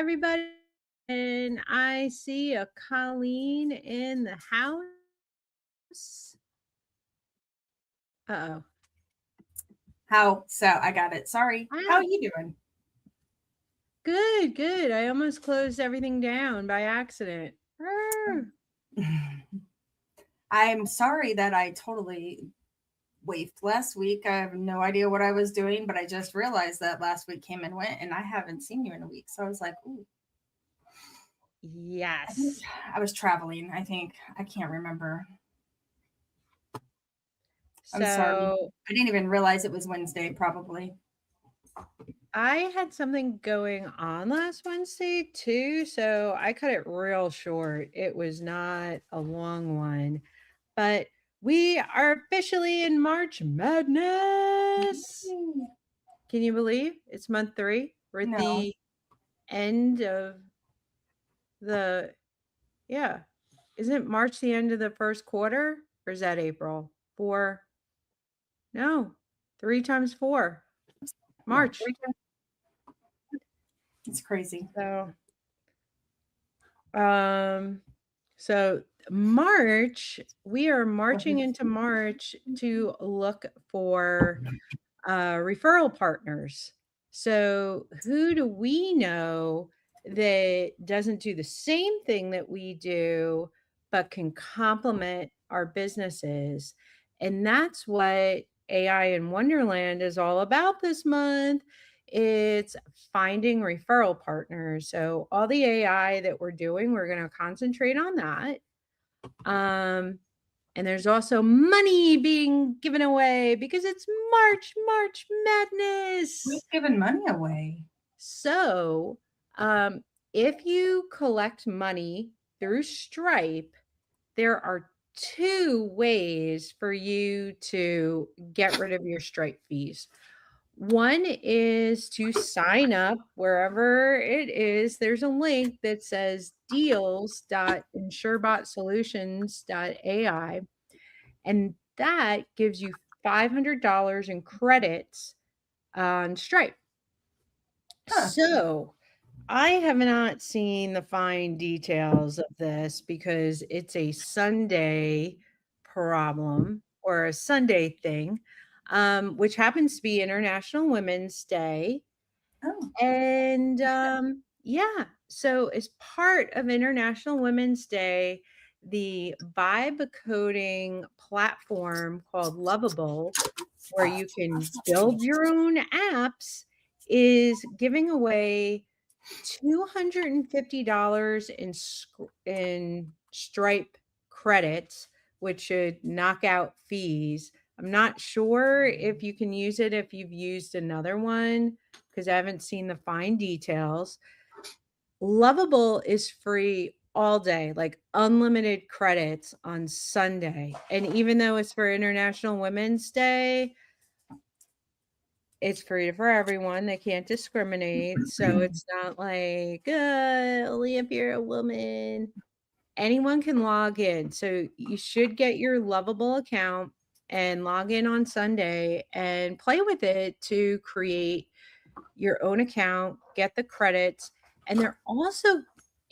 everybody. And I see a Colleen in the house. Uh-oh. So I got it. Sorry. How are you doing? Good, good. I almost closed everything down by accident. I'm sorry that I totally wafted last week. I have no idea what I was doing, but I just realized that last week came and went and I haven't seen you in a week. So I was like, ooh. Yes. I was traveling, I think. I can't remember. I'm sorry. I didn't even realize it was Wednesday, probably. I had something going on last Wednesday too, so I cut it real short. It was not a long one, but we are officially in March Madness. Can you believe it's month 3? We're at the end of the, yeah. Isn't March the end of the first quarter? Or is that April? 4? No, 3 times 4. March. It's crazy. So March, we are marching into March to look for referral partners. So who do we know that doesn't do the same thing that we do, but can complement our businesses? And that's what AI in Wonderland is all about this month. It's finding referral partners. So all the AI that we're doing, we're going to concentrate on that. And there's also money being given away because it's March Madness. Who's giving money away? So, if you collect money through Stripe, there are 2 ways for you to get rid of your Stripe fees. One is to sign up wherever it is. There's a link that says deals.insurebotsolutions.ai, and that gives you $500 in credits on Stripe. So I have not seen the fine details of this because it's a Sunday problem or a Sunday thing, which happens to be International Women's Day. And yeah, so as part of International Women's Day, the vibe coding platform called Lovable, where you can build your own apps, is giving away $250 in Stripe credits, which should knock out fees. I'm not sure if you can use it if you've used another one because I haven't seen the fine details. Lovable is free all day, like unlimited credits on Sunday. And even though it's for International Women's Day, it's free for everyone. They can't discriminate. So it's not like, only if you're a woman. Anyone can log in. So you should get your Lovable account and log in on Sunday and play with it to create your own account, get the credits. And they're also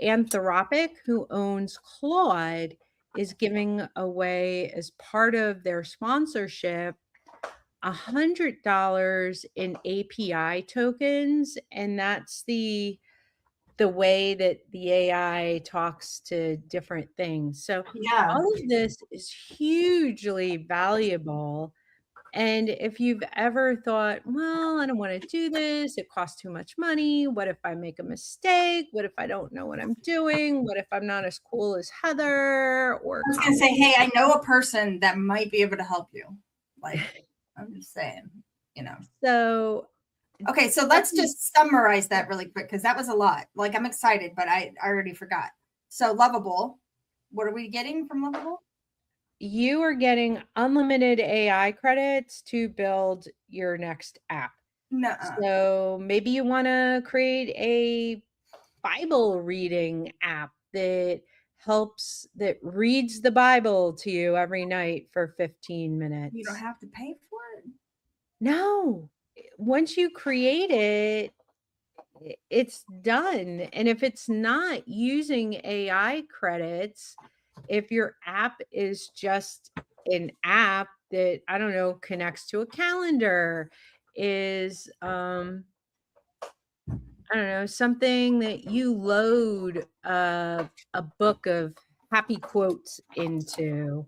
Anthropic, who owns Claude, is giving away as part of their sponsorship $100 in API tokens, and that's the way that the AI talks to different things. So all of this is hugely valuable. And if you've ever thought, well, I don't want to do this, it costs too much money. What if I make a mistake? What if I don't know what I'm doing? What if I'm not as cool as Heather? Or I was going to say, hey, I know a person that might be able to help you. Like, I'm just saying, So, okay, so let's just summarize that really quick because that was a lot. Like, I'm excited, but I already forgot. So, Lovable, what are we getting from Lovable? You are getting unlimited AI credits to build your next app. So maybe you want to create a Bible reading app that reads the Bible to you every night for 15 minutes. You don't have to pay for it? No. Once you create it, it's done. And if it's not using AI credits, if your app is just an app that, I don't know, connects to a calendar, is I don't know, something that you load a book of happy quotes into,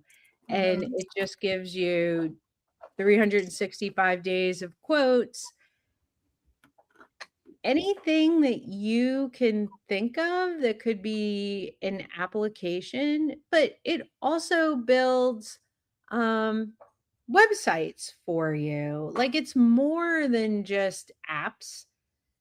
and Mhm. it just gives you 365 days of quotes. Anything that you can think of that could be an application, but it also builds, um, websites for you. Like, it's more than just apps.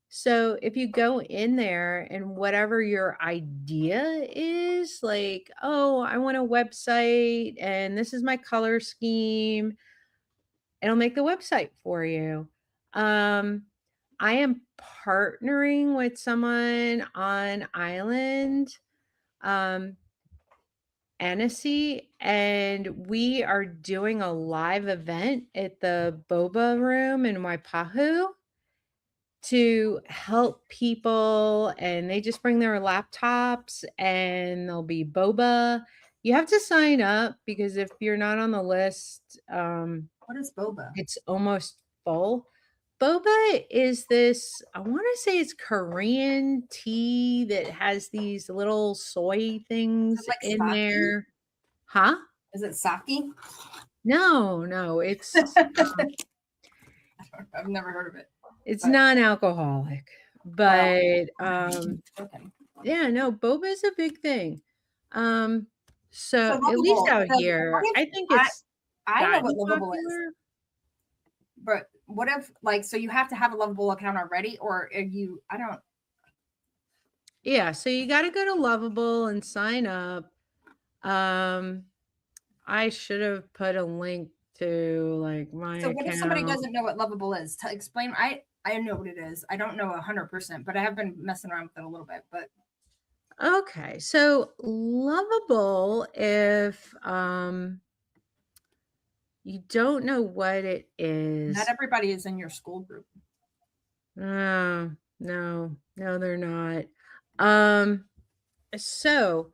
So if you go in there and whatever your idea is, like, "Oh, I want a website and this is my color scheme," it'll make the website for you. Um, I am partnering with someone on island, um, Annecy, and we are doing a live event at the Boba Room in Waipahu to help people, and they just bring their laptops and there'll be boba. You have to sign up because if you're not on the list, What is boba? it's almost full. Boba is this, I want to say it's Korean tea that has these little soy Is it things like in sake? there. Huh? Is it sake? No, no, I've never heard of it, it's but non-alcoholic. well, But I'm joking. yeah, no, boba is a big thing. Um, So so at least lovable. out So what here, if I think I it's I know what gotten lovable is, popular. but what if like so you have to have a lovable account already, or are you? I don't. Yeah, so you gotta go to Lovable and sign up. Um, I should have put a link to, like, my So what if somebody account. doesn't know what lovable is? To explain, I know what it is. I don't know 100%, but I have been messing around with it a little bit. But Okay, so Lovable, if, you don't know what it not is. everybody is in your school group. No, no, no, they're not. Um, so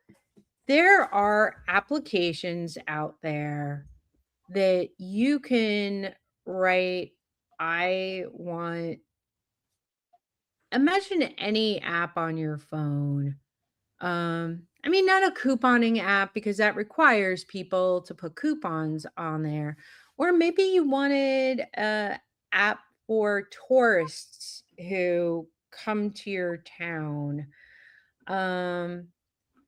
there are applications out there that you can write. I want, imagine any app on your phone. I mean, not a couponing app because that requires people to put coupons on there. Or maybe you wanted a app for tourists who come to your town. Um,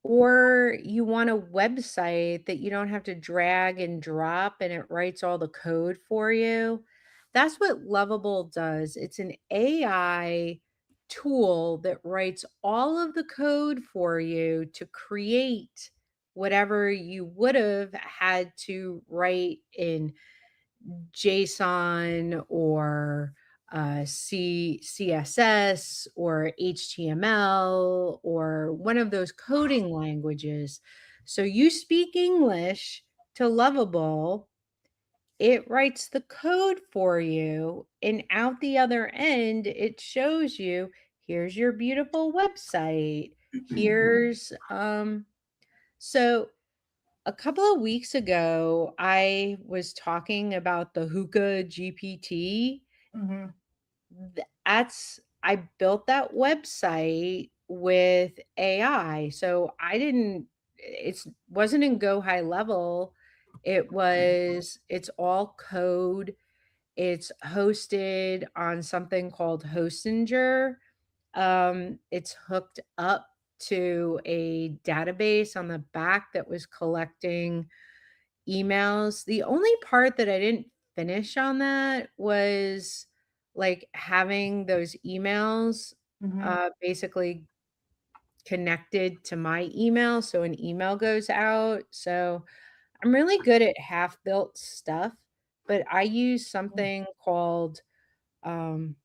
or you want a website that you don't have to drag and drop and it writes all the code for you. That's what Lovable does. It's an AI tool that writes all of the code for you to create whatever you would have had to write in JSON or CSS or HTML or one of those coding languages. So you speak English to Lovable, it writes the code for you, and out the other end, it shows you, here's your beautiful website. Here's so a couple of weeks ago, I was talking about the Hookah GPT. Hmm. That's, I built that website with AI. So I didn't, it's wasn't in GoHighLevel. It's all code. It's hosted on something called Hostinger. It's hooked up to a database on the back that was collecting emails. The only part that I didn't finish on that was, like, having those emails, Hmm. basically connected to my email, so an email goes out. So, I'm really good at half-built stuff, but I use something called, um,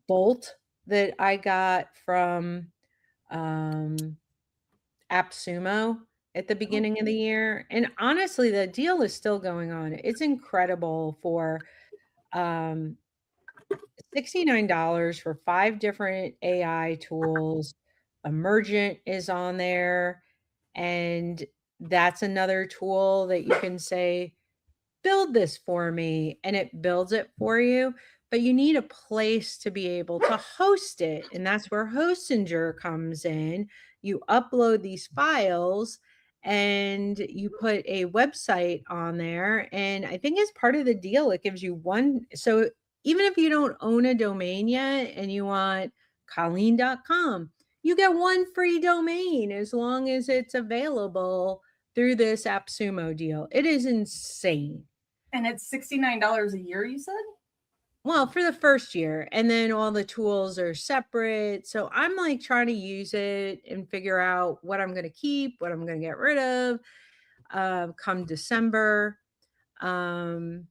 Bolt that I got from, um AppSumo at the beginning of the year, and honestly, the deal is still going on. It's incredible for, um, $69 for 5 different AI tools. Emergent is on there, and that's another tool that you can say, build this for me, and it builds it for you, but you need a place to be able to host it, and that's where Hostinger comes in. You upload these files and you put a website on there, and I think as part of the deal, it gives you one, so even if you don't own a domain yet and you want Colleen.com, you get one free domain as long as it's available through this AppSumo deal. It is insane. And it's $69 a year, you said? Well, for the first year, and then all the tools are separate. So I'm like trying to use it and figure out what I'm going to keep, what I'm going to get rid of come December. Um,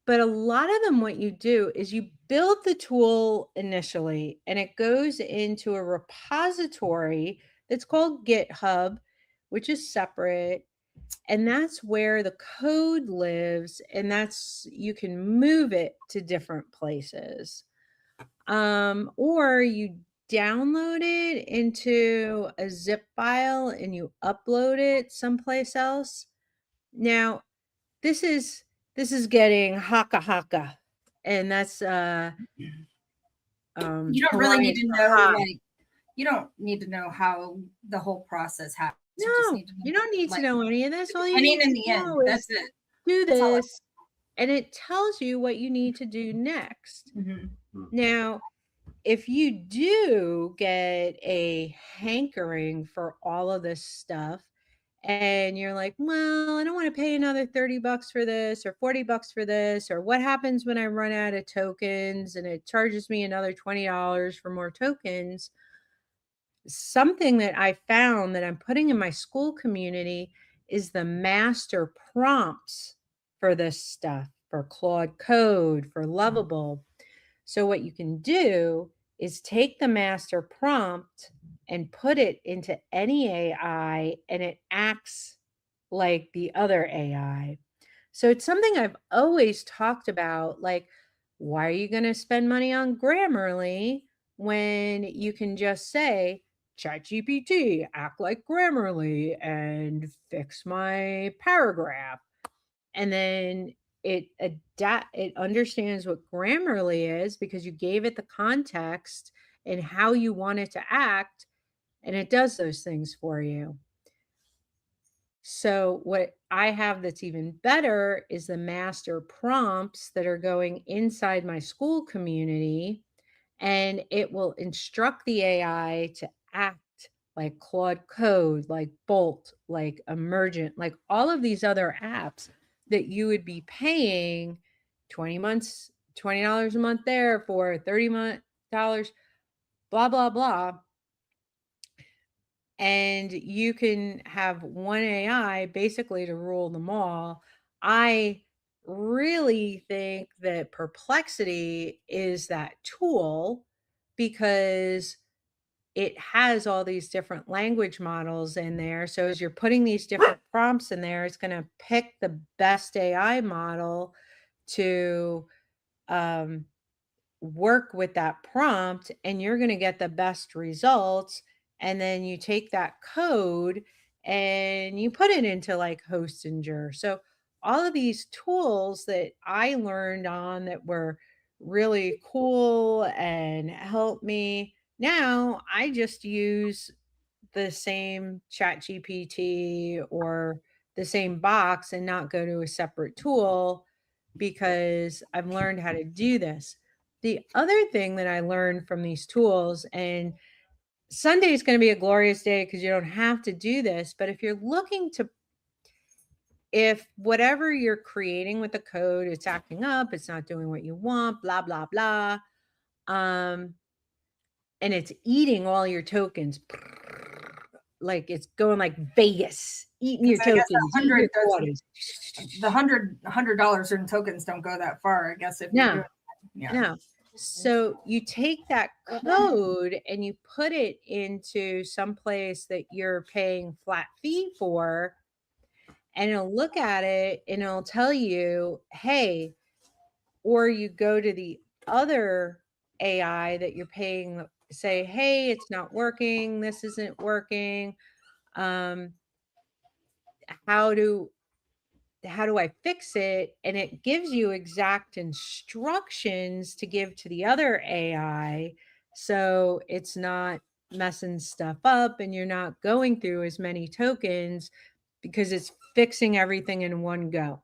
but a lot of them, what you do is you build the tool initially and it goes into a repository that's called GitHub, which is separate. And that's where the code lives, and that's you can move it to different places. Or you download it into a zip file and you upload it someplace else. Now, this is getting haka haka, and that's You don't really need Hawaiian to for know, hot. like, you don't need to know how the whole process happens. You just No, need to know, you don't need to like, know any of this. the All you beginning need and to the end. know is That's it. do That's all this, and it tells you what you need to do next. Now, if you do get a hankering for all of this stuff and you're like, well, I don't want to pay another 30 bucks for this or 40 bucks for this, or what happens when I run out of tokens and it charges me another $20 for more tokens? Something that I found that I'm putting in my Skool community is the master prompts for this stuff, for Claude Code, for Lovable. So what you can do is take the master prompt and put it into any AI and it acts like the other AI. So it's something I've always talked about, like, why are you going to spend money on Grammarly when you can just say, ChatGPT, act like Grammarly and fix my paragraph. And then it understands what Grammarly is because you gave it the context and how you want it to act, and it does those things for you. So what I have that's even better is the master prompts that are going inside my Skool community, and it will instruct the AI to act like Claude Code, like Bolt, like Emergent, like all of these other apps that you would be paying 20 months, $20 a month there for 30 dollars, blah, blah, blah. And you can have one AI basically to rule them all. I really think that Perplexity is that tool because it has all these different language models in there. So as you're putting these different prompts in there, it's going to pick the best AI model to um, work with that prompt, and you're going to get the best results. And then you take that code and you put it into like Hostinger. So all of these tools that I learned on that were really cool and helped me, now I just use the same chat GPT or the same box and not go to a separate tool because I've learned how to do this. The other thing that I learned from these tools, and Sunday is going to be a glorious day because you don't have to do this, but if you're looking to, if whatever you're creating with the code, it's acting up, it's not doing what you want, blah, blah, blah, um, and it's eating all your tokens, like it's going like Vegas, eating Because your I guess tokens, eating your quarters. the $100 in tokens don't go that far. I guess if you're doing, No, yeah. no. So you take that code and you put it into some place that you're paying flat fee for, and it'll look at it and it'll tell you, hey, or you go to the other AI that you're paying, say, "Hey, it's not working. This isn't working. Um, how do how do I fix it?" And it gives you exact instructions to give to the other AI, so it's not messing stuff up and you're not going through as many tokens because it's fixing everything in one go.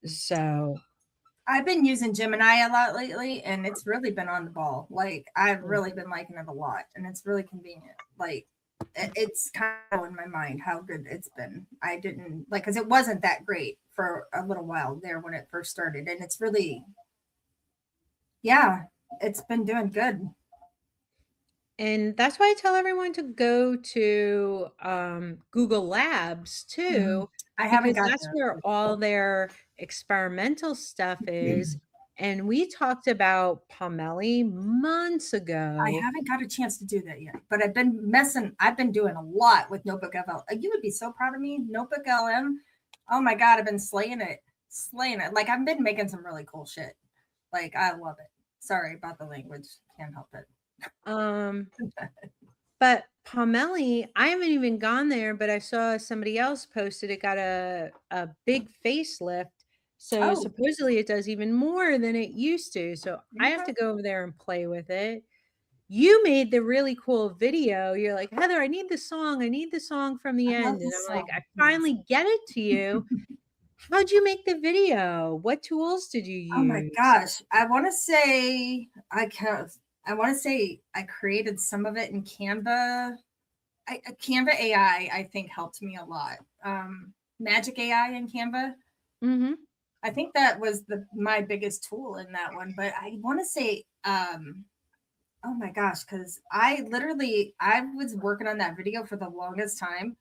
So, I've been using Gemini a lot lately, and it's really been on the ball. Like I've yeah. really been liking it a lot, and it's really convenient. Like it's kind of in my mind how good it's been. I didn't like because it wasn't that great for a little while there when it first started, and it's really, yeah, it's been doing good. And that's why I tell everyone to go to, Google Labs Mhm. too, I haven't because got that's where all their experimental stuff there. is, and we talked about Pomeli months I ago. haven't got a chance to do that yet, but I've been messing. I've been doing a lot with NotebookLM. You would be so proud of me, NotebookLM. Oh my god, I've been slaying it, slaying it. Like I've been making some really cool shit. Like I love it. Sorry about the language. Can't help it. Um, but Pomeli, I haven't even gone there, but I saw somebody else posted it got a big facelift, so Oh, supposedly it does even more than it used to, so I have okay. to go over there and play with it. You made the really cool video. You're like, "Heather, I need the song. I need the song from the I love end." And this I'm like, song. "I Yes. finally get it to you." How'd you make the video? What tools did you Oh my use? gosh. I want to say I can. I want to say I created some of it in Canva. Canva AI, I think, helped me a lot. Magic AI in Canva. Mhm. I think that was the my biggest tool in that one. But I want to say, oh my gosh, because I was working on that video for the longest time,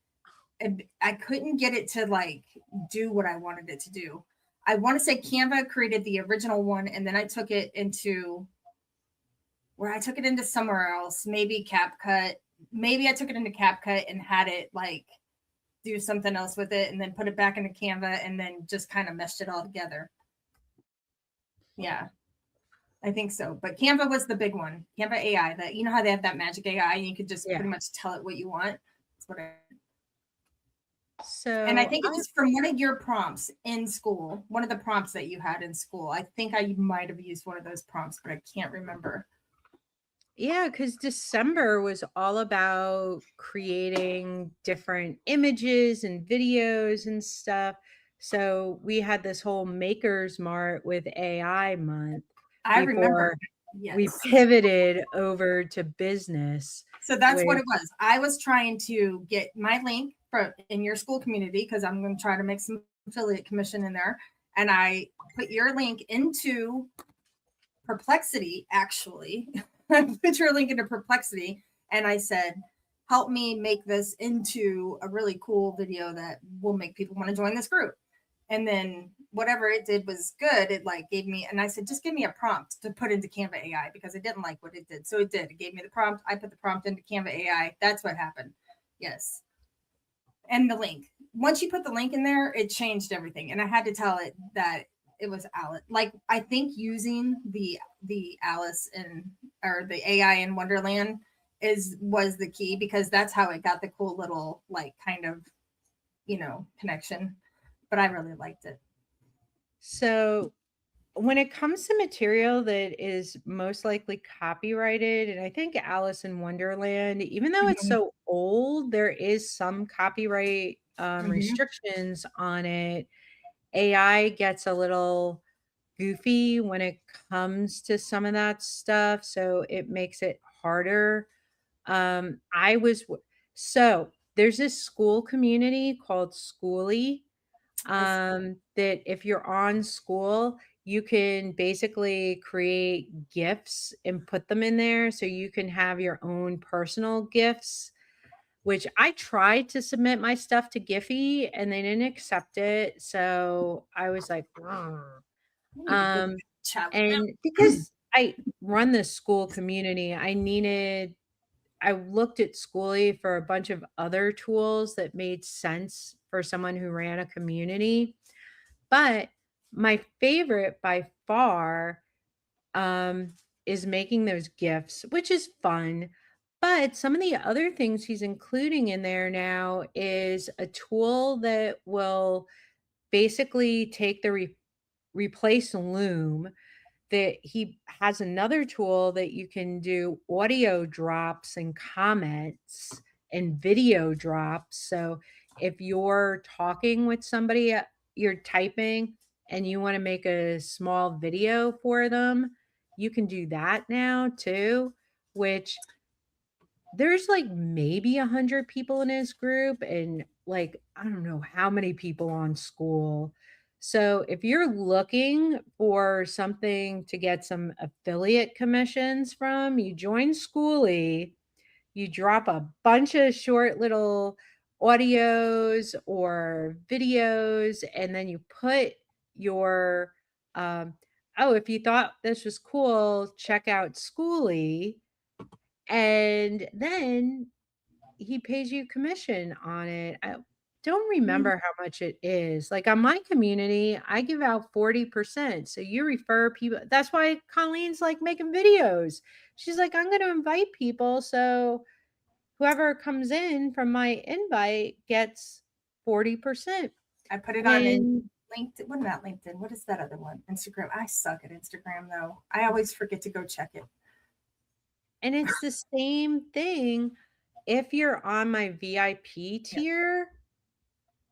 and I couldn't get it to like do what I wanted it to do. I want to say Canva created the original one, and then I took it into where I took it into somewhere else, maybe CapCut. Maybe I took it into CapCut and had it like do something else with it and then put it back into Canva and then just kind of meshed it all together. Yeah, I think so. But Canva was the big one. Canva AI, that you know how they have that magic AI and you could just Yeah. pretty much tell it what you want. That's what I and I So, think it was from one of your prompts in school, one of the prompts that you had in school. I think I might have used one of those prompts, but I can't remember. yeah, because December was all about creating different images and videos and stuff. So, we had this whole Makers Mart with AI month I remember. before we Yes. pivoted over to business So that's what with it was. I was trying to get my link for in your school community because I'm going to try to make some affiliate commission in there. And I put your link into Perplexity, actually. I put your link into Perplexity and I said, help me make this into a really cool video that will make people want to join this group. And then whatever it did was good. It like gave me, and I said, just give me a prompt to put into Canva AI because I didn't like what it did. So it did. It gave me the prompt. I put the prompt into Canva AI. That's what happened. Yes. And the link. Once you put the link in there, it changed everything. And I had to tell it that it was Alice. Like I think using the Alice in or the AI in Wonderland is was the key because that's how it got the cool little like kind of connection. But I really liked it. so when it comes to material that is most likely copyrighted, and I think Alice in Wonderland, even though it's Mhm, so old, there is some copyright, mhm. restrictions on it. AI gets a little goofy when it comes to some of that stuff, so it makes it harder. I was w so there's this school community called Skooly, I see. that if you're on School, you can basically create gifts and put them in there so you can have your own personal gifts, which I tried to submit my stuff to Giphy and they didn't accept it. So I was like, "Ugh." I need to get um, chat with and them. because I run this school community, I looked at Schoolie for a bunch of other tools that made sense for someone who ran a community, but my favorite by far um, is making those gifts, which is fun. But some of the other things he's including in there now is a tool that will basically take the replace Loom, that he has another tool that you can do audio drops and comments and video drops. So if you're talking with somebody, you're typing and you want to make a small video for them, you can do that now too, which there's like maybe 100 people in his group and like I don't know how many people on Skool. So if you're looking for something to get some affiliate commissions from, you join Skooly, you drop a bunch of short little audios or videos, and then you put your oh, if you thought this was cool, check out Skooly. And then he pays you commission on it. I don't remember how much it is. Like on my community, I give out 40%. So you refer people. That's why Colleen's like making videos. She's like, I'm going to invite people. So whoever comes in from my invite gets 40%. I put it on in And LinkedIn. What about LinkedIn? What is that other one? Instagram. I suck at Instagram though. I always forget to go check it. and it's the same thing. If you're on my VIP Yeah. tier,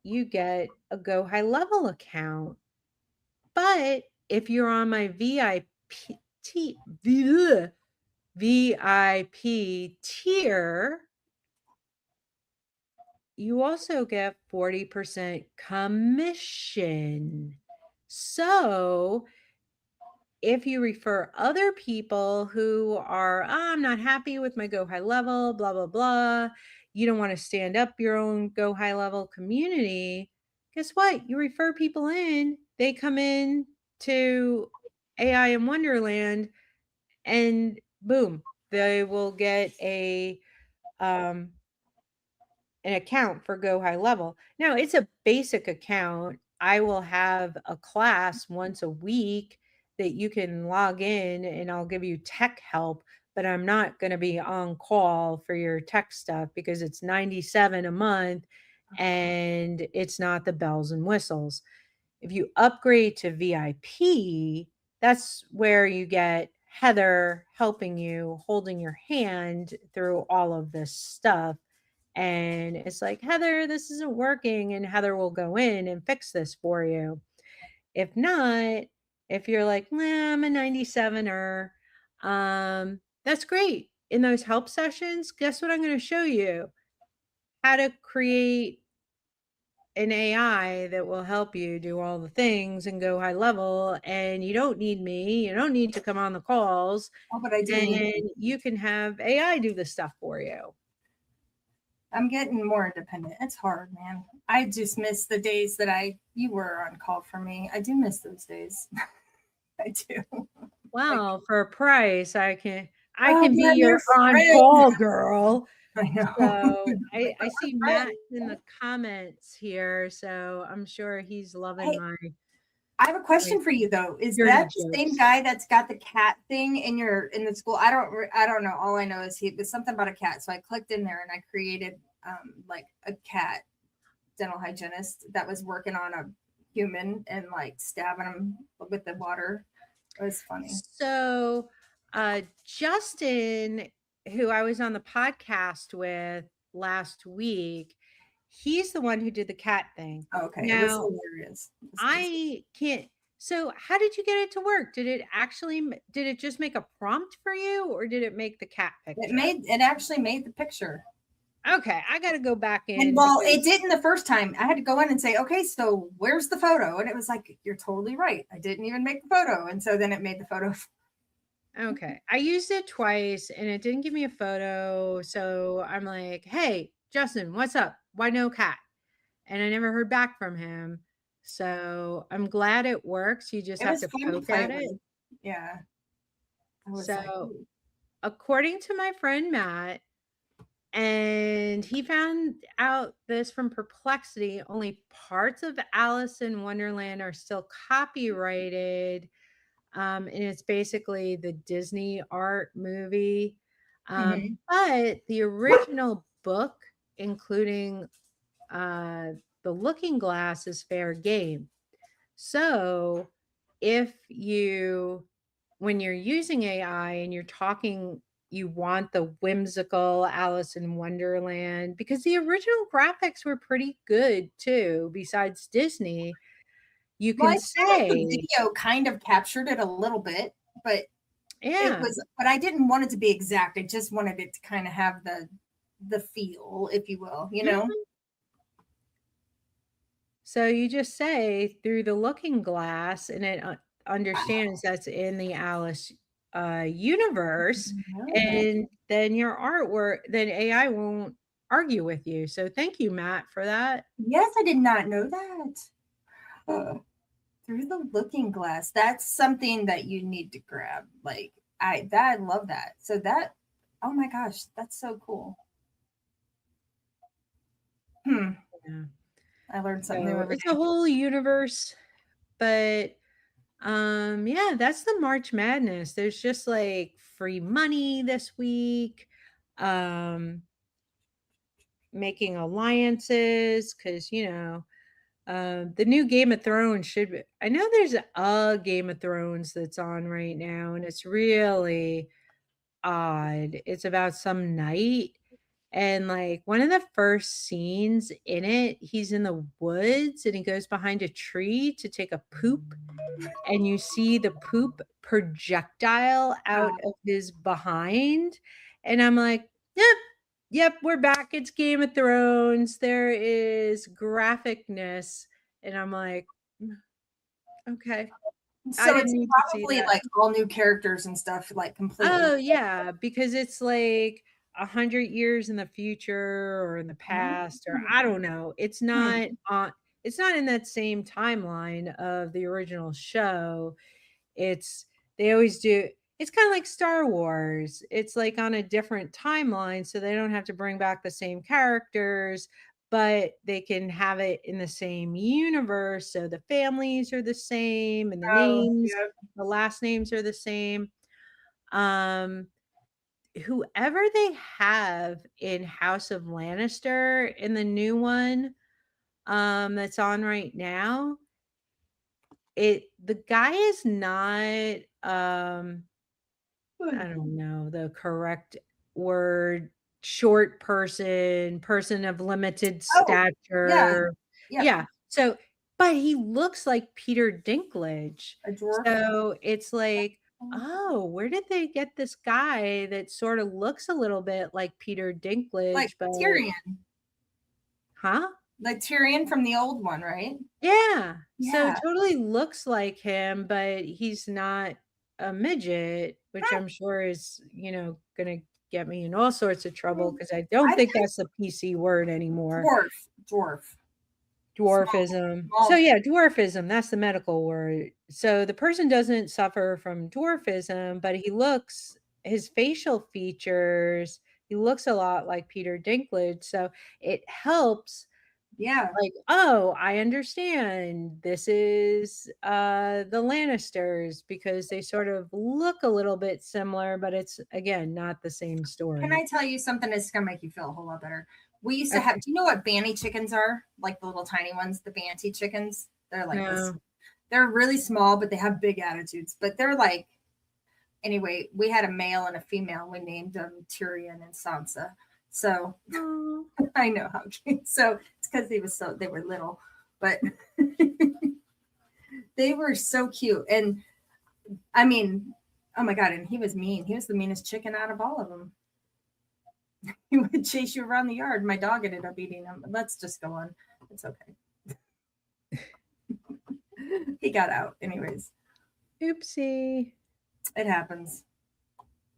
you get a GoHighLevel account. But if you're on my VIP tier, you also get 40% commission. So if you refer other people who are, "Oh, I'm not happy with my GoHighLevel, blah, blah, blah," you don't want to stand up your own GoHighLevel community, guess what? You refer people in, they come in to AI in Wonderland, and boom, they will get um, an account for GoHighLevel. Now, it's a basic account. I will have a class once a week that you can log in and I'll give you tech help, but I'm not going to be on call for your tech stuff because it's 97 a month and it's not the bells and whistles. If you upgrade to VIP, that's where you get Heather helping you, holding your hand through all of this stuff. And it's like, Heather, this isn't working. And Heather will go in and fix this for you. If not, if you're like, nah, I'm a 97er, that's great. In those help sessions, guess what I'm going to show you? How to create an AI that will help you do all the things and GoHighLevel. And you don't need me. You don't need to come on the calls. Oh, but I do need. And you can have AI do the stuff for you. I'm getting more independent. It's hard, man. I just miss the days that you were on call for me. I do miss those days. I do. Like, Well, for a price, I oh, can be I'm your your friend. on-call girl. I know. So, Like, I but see we're Matt in friends. the comments here, so I'm sure he's loving Hey, my I have a my question for you though. Is dirty that the same jokes. guy that's got the cat thing in the school? I don't know. All I know is he was something about a cat. So I clicked in there and I created like a cat dental hygienist that was working on a human and like stabbing him with the water. It was funny. So, Justin, who I was on the podcast with last week, he's the one who did the cat thing. Okay, it was Now, hilarious. It was I can't so how did you get it to work? Did it actually did it just make a prompt for you or did it make the cat picture? it actually made the picture. Okay, I gotta go back And in well, it because didn't the first time. I had to go in and say, okay, so where's the photo? And it was like, you're totally right. I didn't even make the photo. And so then it made the photo. okay, I used it twice and it didn't give me a photo. So I'm like, hey, Justin, what's up? Why no cat? And I never heard back from him. So I'm glad it works. You just It have was to fun to poke play at it. with. Yeah. I was like, So ooh. according to my friend Matt, and he found out this from Perplexity, only parts of Alice in Wonderland are still copyrighted. and it's basically the Disney art movie. Hmm. But the original book, including uh, the Looking Glass, is fair game. So if you, when you're using AI and you're talking, you want the whimsical Alice in Wonderland, because the original graphics were pretty good too, besides Disney, you Well, can I feel like the say, video kind of captured it a little bit, but yeah. I didn't want it to be exact. I just wanted it to kind of have the feel, if you will, you know? Mhm. So you just say through the looking glass, and it understands that's in the Alice universe, Know that. and then your artwork, then AI won't argue with you. So thank you, Matt, for that. Yes, I did not know that. Uh, through the looking glass. That's something that you need to grab. Like I love that. So that oh my gosh, that's so cool. Hmm. Yeah. I learned something new So every it's a day. whole universe, but yeah, that's the March Madness. There's just like free money this week. Um, making alliances because the new Game of Thrones should be, I know there's a Game of Thrones that's on right now, and it's really odd. It's about some knight, and like one of the first scenes in it, he's in the woods and he goes behind a tree to take a poop, and you see the poop projectile out Wow. of his behind, and I'm like, "Yep, yep, we're back, it's Game of Thrones, there is graphicness," and I'm like, "Mm, okay, I So didn't it's need to see probably that." like all new characters and stuff, like completely. Oh, yeah, because it's like 100 years in the future or in the Oh. past, or I don't know. Hmm. It's not in that same timeline of the original show. It's they always do it's kinda like Star Wars. It's like on a different timeline, so they don't have to bring back the same characters, but they can have it in the same universe, so the families are the same and Oh, yeah. the last names are the same. Um, whoever they have in House of Lannister in the new one, that's on right now, the guy is not, I don't know the correct word, short person, person of limited Oh, yeah. stature. Yep. Yeah, so but he looks like Peter Dinklage. A dwarf. So it's like, "Oh, where did they get this guy that sorta looks a little bit like Peter Like Dinklage, but" Tyrion. Huh? Like Tyrion from the old one, right? Yeah. So it Yeah. totally looks like him, but he's not a midget, which I'm sure is, gonna get me in all sorts of trouble because I don't I think think that's a PC word anymore. dwarf. Small, Dwarfism. So small. yeah, dwarfism, that's the medical word. So the person doesn't suffer from dwarfism, but his facial features, he looks a lot like Peter Dinklage. So it helps. Yeah. Like, "Oh, I understand. This is, the Lannisters," because they sort of look a little bit similar, but it's, again, not the same Can story. I tell you something that's gonna make you feel a whole lot better? We used to have. Okay. Do you know what banty chickens are? Like the little tiny ones, the banty chickens. They're like this. No. They're really small, but they have big attitudes. But they're like anyway. We had a male and a female. We named them Tyrion and Sansa. So Oh. I know how. So it's because they were little, but they were so cute. And I mean, oh my god! And he was mean. He was the meanest chicken out of all of them. He would chase you around the yard. My dog ended up eating him. Let's just go on. It's okay. He got out. Anyways, Oopsie. it happens.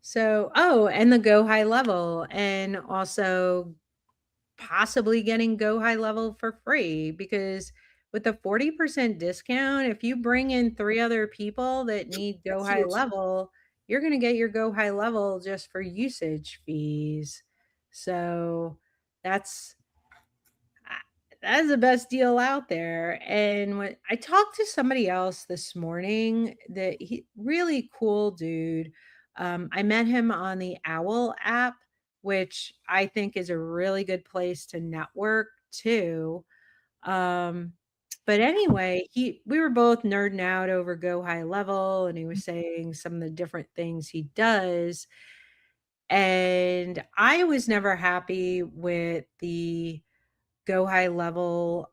So and the Go High Level, and also possibly getting Go High Level for free, because with a 40% discount, if you bring in 3 other people that need Go That's High huge. Level, you're gonna get your Go High Level just for usage fees. So that's that's the best deal out there. And when I talked to somebody else this morning, that he really cool dude. I met him on the Owl app, which I think is a really good place to network too. Um, but anyway, we were both nerding out over Go High Level, and he was saying some of the different things he does. And I was never happy with the Go High Level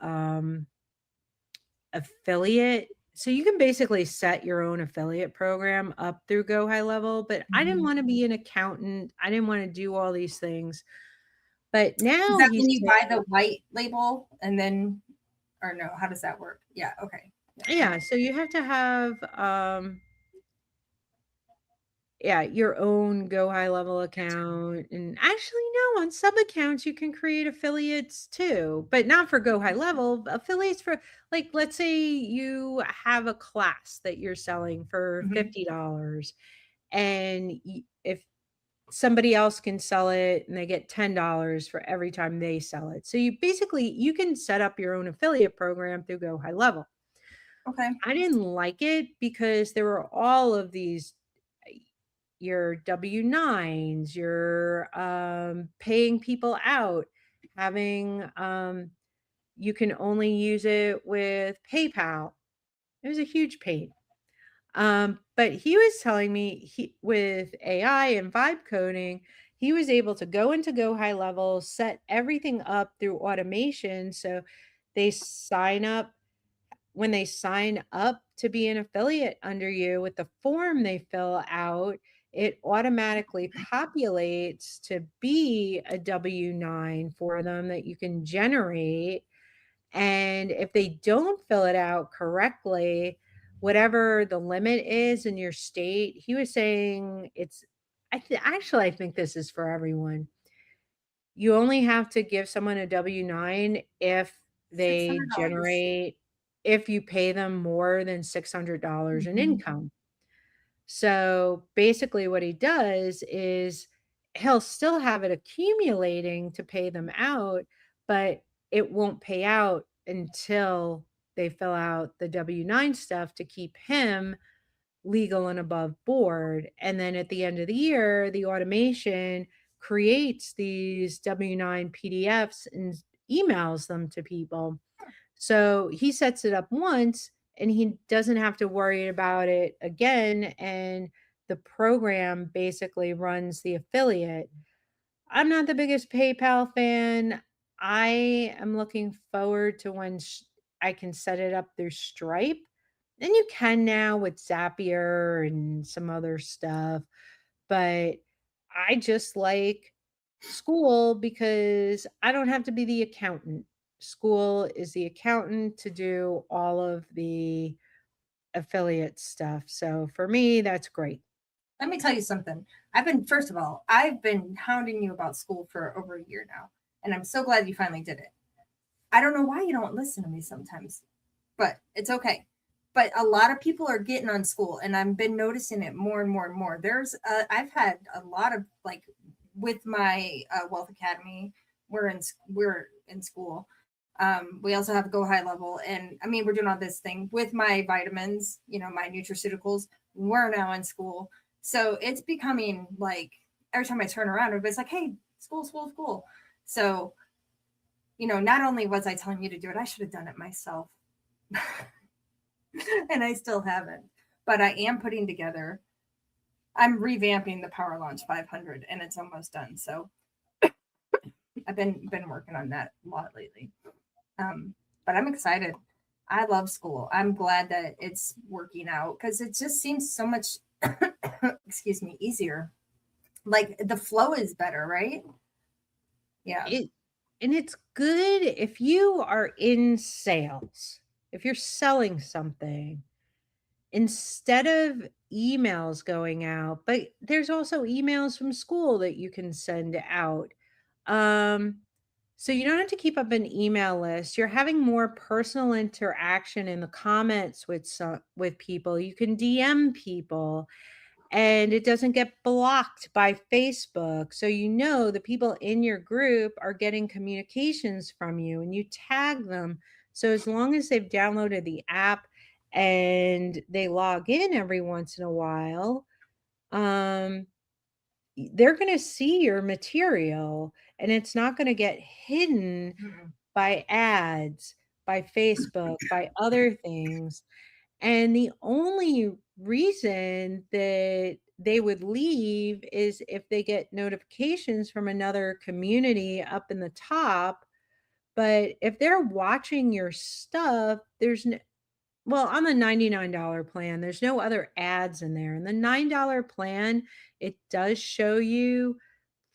affiliate. So you can basically set your own affiliate program up through Go High Level, but I didn't Mhm. want to be an accountant. I didn't want to do all these things. But Is now that he's when you buy the white label and then, or no? How does that work? Yeah. Okay. Yeah. yeah, so you have to have yeah, your own Go High Level account. And actually, no, on sub accounts, you can create affiliates too, but not for Go High Level. Affiliates for, like, let's say you have a class that you're selling for Mhm. $50, and if somebody else can sell it and they get $10 for every time they sell it. So you can set up your own affiliate program through Go High Level. Okay. I didn't like it because there were all of these uh, your W-9s, your paying people out, having you can only use it with PayPal. It was a huge pain. But he was telling me with AI and vibe coding, he was able to go into Go High Level, set everything up through automation. So they sign up when they sign up to be an affiliate under you with the form they fill out, it automatically populates to be a W-9 for them that you can generate. And if they don't fill it out correctly, whatever the limit is in your state, he was saying actually, I think this is for everyone. You only have to give someone a W-9 if Six they hundred dollars. generate if you pay them more than $600 in Mhm. income. So, basically what he does is he'll still have it accumulating to pay them out, but it won't pay out until they fill out the W-9 stuff to keep him legal and above board. And then at the end of the year, the automation creates these W-9 PDFs and emails them to people. So he sets it up once and he doesn't have to worry about it again. And the program basically runs the affiliate. I'm not the biggest PayPal fan. I am looking forward to when I can set it up through Stripe. And you can now with Zapier and some other stuff. But I just like Skool because I don't have to be the accountant. Skool is the accountant to do all of the affiliate stuff. So for me, that's great. Let me tell you something. First of all, I've been hounding you about Skool for over a year now, and I'm so glad you finally did it. I don't know why you don't listen to me sometimes, but it's okay. But a lot of people are getting on Skool, and I've been noticing it more and more and more. I've had a lot of like with my Wealth Academy. We're in Skool. We also have Go High Level, and I mean we're doing all this thing with my vitamins. My nutraceuticals. We're now in Skool, so it's becoming like every time I turn around, everybody's like, "Hey, Skool, Skool, Skool." So not only was I telling you to do it, I should have done it myself. And I still haven't. But I am putting together, I'm revamping the Power Launch 500 and it's almost done. So I've been working on that a lot lately. But I'm excited. I love Skool. I'm glad that it's working out because it just seems so much, excuse me, easier. Like the flow is better, right? Yeah. It and it's good if you are in sales. If you're selling something, instead of emails going out, but there's also emails from school that you can send out. Um, so you don't have to keep up an email list. You're having more personal interaction in the comments with with people. You can DM people and it doesn't get blocked by Facebook. So you know the people in your group are getting communications from you and you tag them. So as long as they've downloaded the app and they log in every once in a while, um, they're going to see your material and it's not going to get hidden Mm-mm. by ads, by Facebook, by other things. And the only reason that they would leave is if they get notifications from another community up in the top. But if they're watching your stuff, there's no, well, on the $99 plan, there's no other ads in there. And the $9 plan, it does show you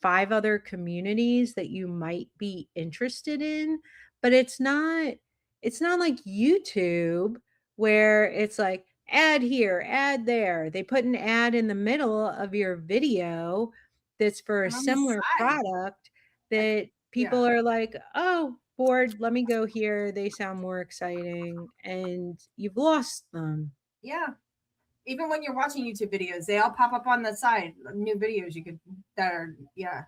5 other communities that you might be interested in, but it's not like YouTube where it's like ad here, ad there. They put an ad in the middle of your video that's for a And on the similar side, product like, that yeah, people are like, "Oh, bored, let me go here. They sound more exciting," and you've lost them. yeah. Even when you're watching YouTube videos, they all pop up on the side. New videos you could that are yeah,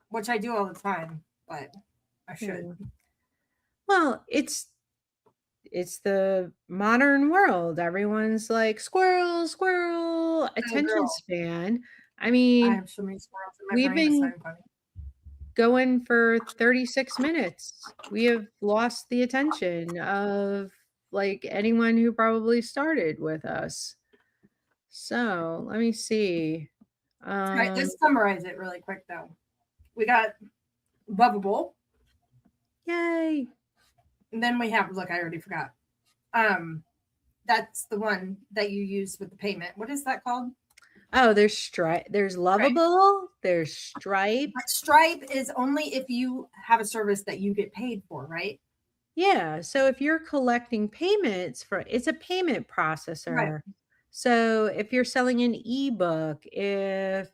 which I do all the time, but I should. Yeah. Well, it's the modern world. Everyone's like, "Squirrel, squirrel," Oh, attention girl, span. I I mean, have so many squirrels in my we've brain. It's not been even funny. going for 36 minutes. We have lost the attention of, like, anyone who probably started with us. So, let me see. All right, Um, let's summarize it really quick though. We got Lovable, yay. and then we have look. I already forgot. Um, that's the one that you use with the payment. What is that called? Oh, there's Right. Lovable, there's Stripe. But Stripe is only if you have a service that you get paid for, right? Yeah, so if you're collecting payments for it's a payment Right. processor. So if you're selling an ebook, if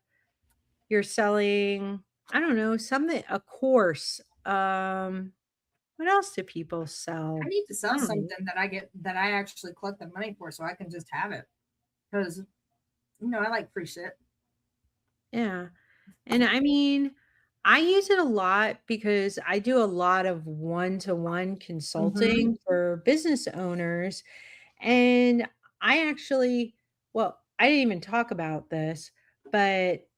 you're selling, I don't know, something a course, what else do people I sell? need to I sell don't know. something that I actually collect the money for, so I can just have it because I like free shit. Yeah. And I mean, I use it a lot because I do a lot of one-to-one Mm-hmm. consulting for business owners. And I actually, well, I didn't even talk about this, but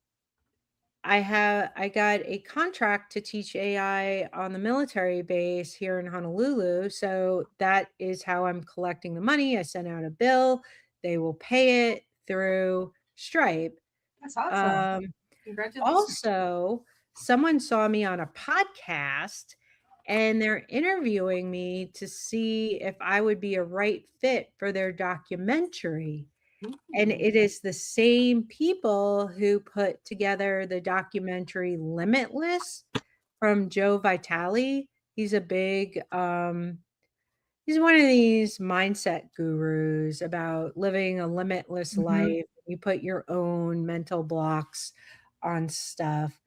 I got a contract to teach AI on the military base here in Honolulu. So that is how I'm collecting the money. I send out a bill, they will pay it through Stripe. That's awesome. Um, Congratulations. Also, someone saw me on a podcast and they're interviewing me to see if I would be a right fit for their documentary. And Ooh, it is the same people who put together the documentary Limitless from Joe Vitale. He's a big he's one of these mindset gurus about living a limitless mhm, life. You put your own mental blocks on stuff.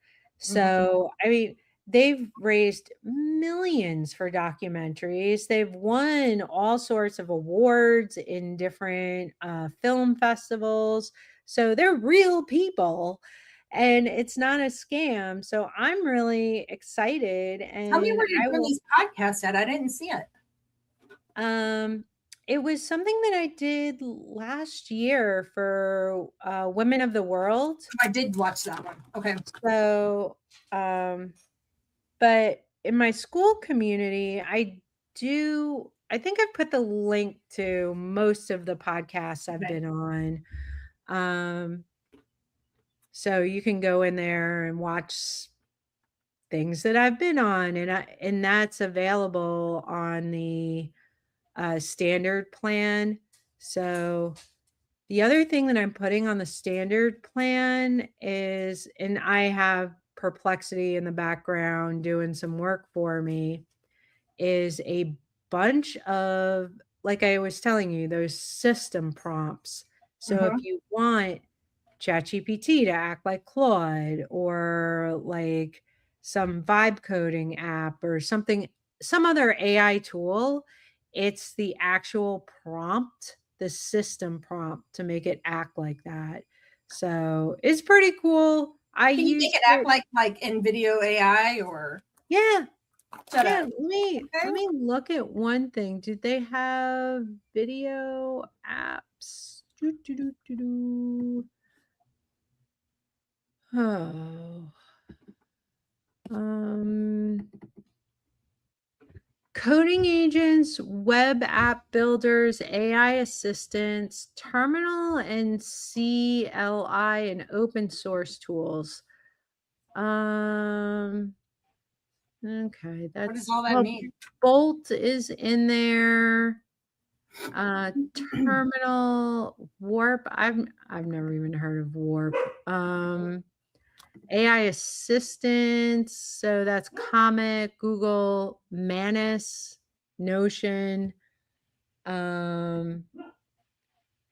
mhm, So, I mean, they've raised millions for documentaries. They've won all sorts of awards in different film festivals. So, they're real people and it's not a scam. So, I'm really excited tell me and where you're I doing will these podcasts at. I didn't see it. um, it was something that I did last year for, Women of the World. I did watch that one. Okay. So, um, but in my school community, I think I've put the link to most of the podcasts I've Okay. been on. Um, so you can go in there and watch things that I've been on, and that's available on the, standard plan. So the other thing that I'm putting on the standard plan is and I have Perplexity in the background doing some work for me, is a bunch of like I was telling you, those system prompts. So if Mhm. you want ChatGPT to act like Claude or like some vibe coding app or something some other AI tool, it's the actual prompt the system prompt to make it act like that. So it's pretty cool. I Can you make used it act it. like in video AI or Yeah. shut Yeah. up? Let Okay. me look at one thing. Did they have video apps? Doo, doo, doo, doo, doo. Oh. Um Coding agents, web app builders, AI assistants, terminal and CLI and open source tools. Um, okay, What does that's all that well, mean? Bolt is in there. Uh, Terminal, Warp. I've never even heard of Warp. AI assistants. So that's Comet, Google, Manus, Notion. Um,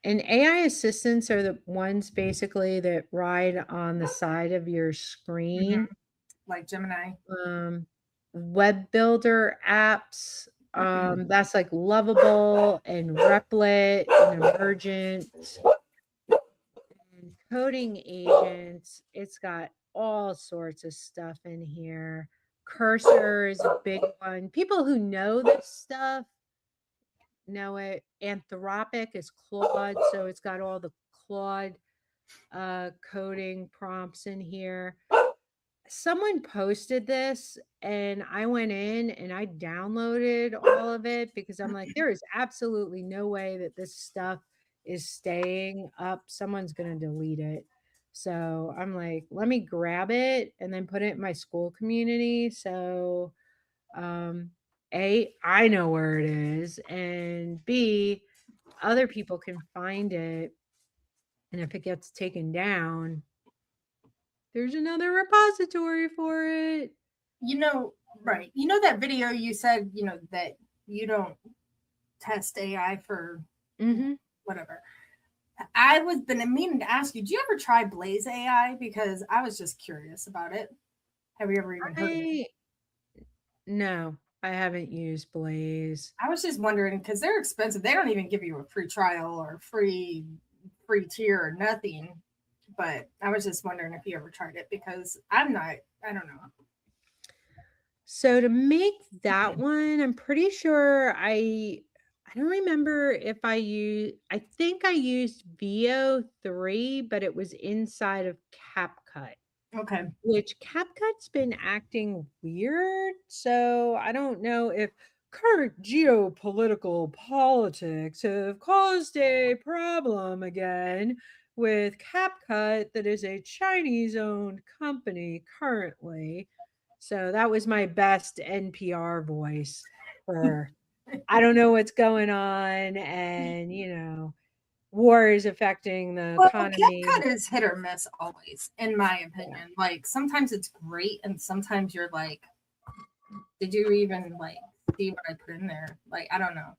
and AI assistants are the ones basically that ride on the side of your Mhm. screen. Like Gemini. Um, Web builder apps. That's like Lovable and Replit and Emergent and coding agents. It's got all sorts of stuff in here. Cursor is a big one. People who know this stuff know it. Anthropic is Claude, so it's got all the Claude coding prompts in here. Someone posted this and I went in and I downloaded all of it because I'm like, there is absolutely no way that this stuff is staying up. Someone's going to delete it. So I'm like, let me grab it and then put it in my Skool community. So, um, A, I know where it is, and B, other people can find it. And if it gets taken down, there's another repository for it. You know, right. You know that video you said, that you don't test AI for Mhm. whatever. I was been meaning to ask you, do you ever try Blaze AI? Because I was just curious about it. Have you ever even heard of it? I No, I haven't used Blaze. I was just wondering because they're expensive. They don't even give you a free trial or free tier or nothing. But I was just wondering if you ever tried it because I'm not. I don't know. So to make that one, I'm pretty sure I don't remember if I think I used VO3, but it was inside of CapCut. Okay. Which CapCut's been acting weird, so I don't know if current geopolitical politics have caused a problem again with CapCut that is a Chinese-owned company currently. So that was my best NPR voice for I don't know what's going on and, war is affecting the Well, economy. CapCut is hit or miss always, in my opinion. Like sometimes it's great, and sometimes you're like, did you even like see what I put in there? Like I don't know.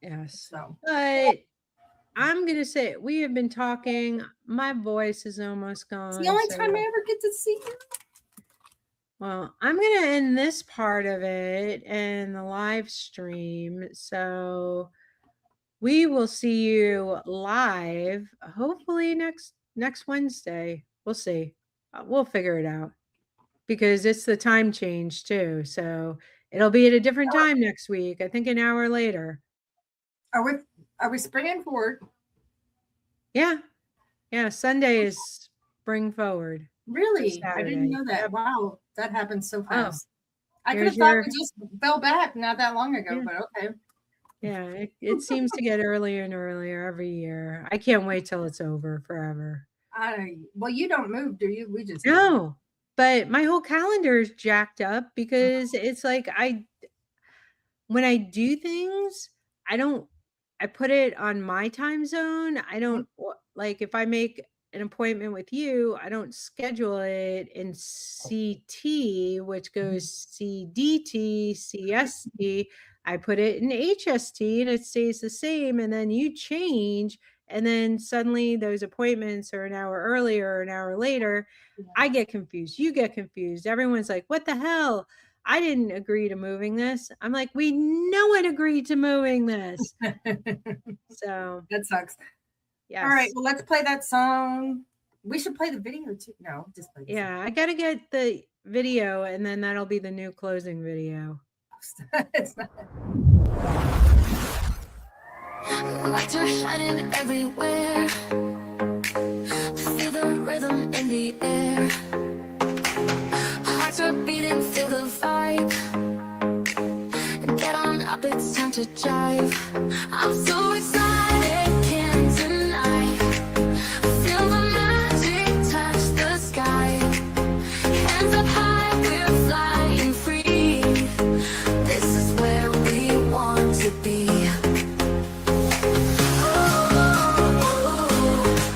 Yes. So But I'm gonna say we have been talking. My voice is almost it's the gone. only time I So, ever get to see you. well, I'm gonna end this part of it and the live stream. So we will see you live, hopefully next Wednesday. We'll see. We'll figure it out because it's the time change too. So it'll be at a different time next week. I think an hour later. Are we are we springing forward? Yeah, yeah. Sunday is spring forward to Really? I didn't Saturday. know that. Yep. Wow, that happened so Oh, fast. I could here's have thought your we just fell back not that long ago, yeah. but okay. Yeah, it seems to get earlier and earlier every year. I can't wait till it's over forever. Well, you don't move, do you? We just do. No, but my whole calendar is jacked up because it's like when I do things, I don't I put it on my time zone. I Mhm. don't like if I make an appointment with you, I don't schedule it in CT, which goes CDT, CST. I put it in HST and it stays the same. And then you change. And then suddenly those appointments are an hour earlier or an hour later. Yeah. I get confused. You get confused. Everyone's like, what the hell? I didn't agree to moving this. I'm like, no one agreed to moving this. So That sucks. All right, yes. well, let's play that song. We should play the video too. No, just play the Yeah, I gotta get the video and then that'll be the new closing video. song. It's not. Lights are shining everywhere. Feel the rhythm in the air. Hearts are beating, feel the vibe. Get on up, it's time to jive. I'm so